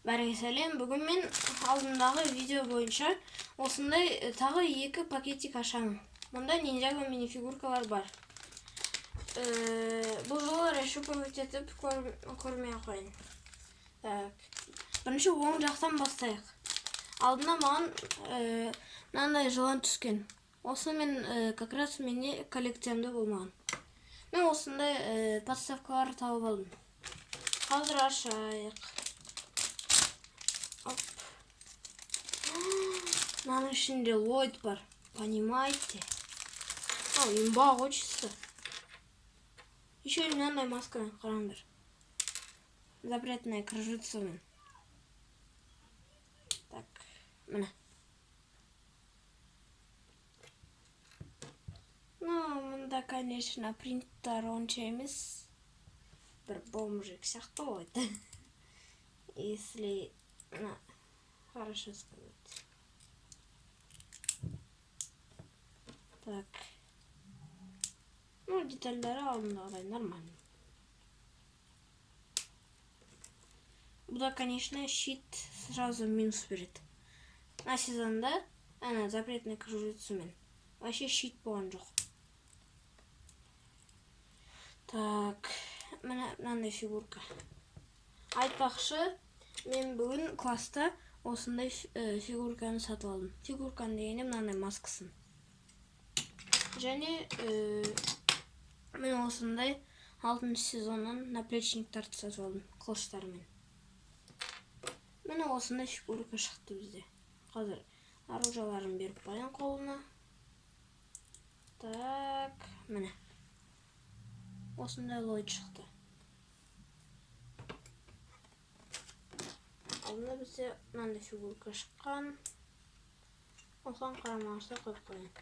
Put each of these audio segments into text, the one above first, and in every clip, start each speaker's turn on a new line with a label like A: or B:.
A: Бәрге сәлем, бүгін мен алдымдағы видео бойынша осындай тағы 2 пакетик ашамын. Мұнда ниндзяго минифигуркалар бар. Бұл жолы расшифровать етіп көрмей қойын. Бірінші оң жақтан бастайық. Алдына маған мынандай жылан түскен. Осы мен как раз менде коллекциямда болмаған. Мен осындай подставкалар тауып алдым. Қазір ашайық. Мынаның ішінде Ллойд бар. Понимаете? Имба хочется. Еще и мынандай маскамен қараңдар. Запретная кружицамен. Так, мына. Мында, конечно, принттер онша емес. Бір бомжик сияқты ғой. Если хорошо сказать. Так. Детальдары алдындағыдай нормально. Бұда, конечно, щит сразу минус береді. На сезонда, запретный кружицамен. Вообще щит болған жоқ. Так, мынандай фигурка. Айтпақшы, мен бүгін класста осындай фигурканы сатып алдым. Фигурканы дегенде мынандай маскасын. Және мен осындай 6 сезоннан наплечниктарды сатып алдым қылыштармен. Міне осындай фигурка шықты бізде. Қазір оружияларын беріп қояйын қолына. Так, міне. Осындай Ллойд шықты. Алдында бізде мынандай фигурка шыққан. Осыған қарамағышта қойып қояйын.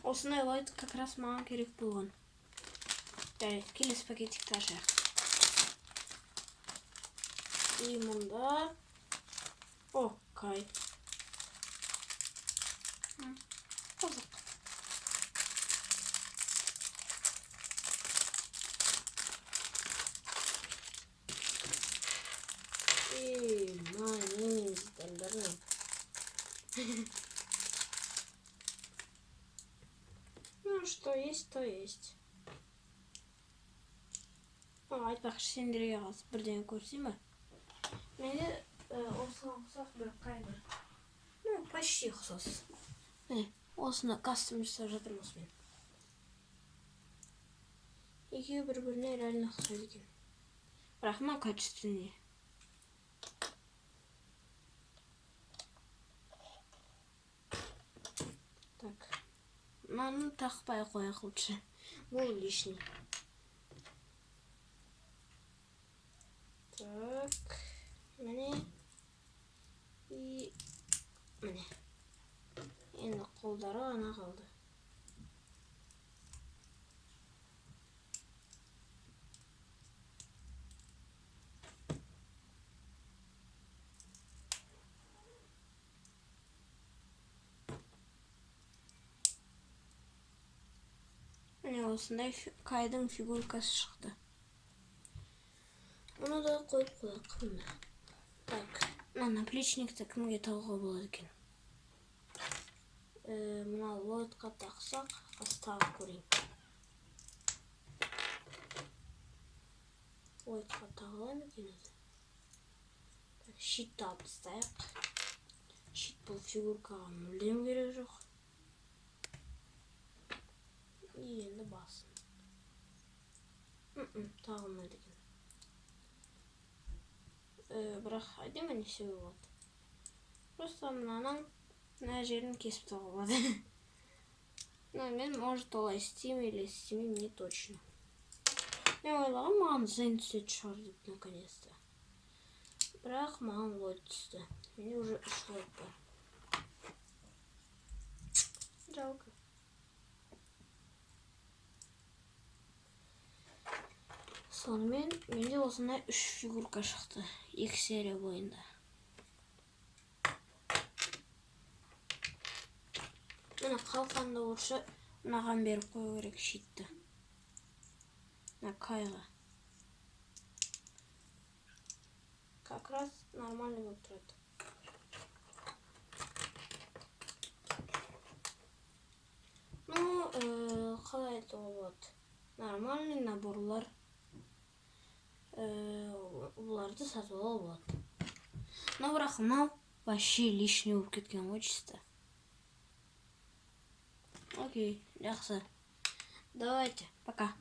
A: Осындай Ллойд как раз маған керек болған. Келесі пакетикті ашайық. И мұнда... Кай. Қызық. Ну, что есть, то есть. Айтпақшы сендерге қалып бірден көрсем ба? Менде осыған ұқсас бір қай бар. Почти ұқсас. Осыны кастом жасап жатырмын осымен. Екеуі бір-біріне реально ұқсайды екен. Бірақ мына качественнее. Так. Мынаны тақпай қояйық лучше. Бұл лишний. Так. Міне. И міне. Енді қолдары ғана қалды. Міне осындай Кайдың фигуркасы шықты. Оны да қойып қояйық. Так, наплечникті кімге тағуға болады екен? Мына Ллойдқа тақсақ, астағы көрейін. Ллойдқа тағылайым екен өзі. Щитті алып тастайық. Щит бұл фигуркаға мүлдем керек жоқ. Енді басын. Тағылмайды екен. Бірақ әдемі несе болады. Просто мынаның мына жерін кесіп тағылады. Мен, может, олай істеймін или істемеймін, не точно. Мен ойлағам, маған Зейн түсетін шығар деп, наконец-то. Бірақ маған Ллойд түсті. Менде уже 3 Ллойд бар. Жалко. Сонымен, менде осындай 3 фигурка шықты. 2 серия бойында. Міне қалқанды оршы мынаған беріп қою керек щитті. На Кайға. Как раз нормальный болып тұрады. Ну, қалай айтуға болады? Нормальный наборлар. Оларды сатып алуға болады. Но бірақ мынау вообще лишний болып кеткен ғой чисто. Окей, жақсы. Давайте, пока.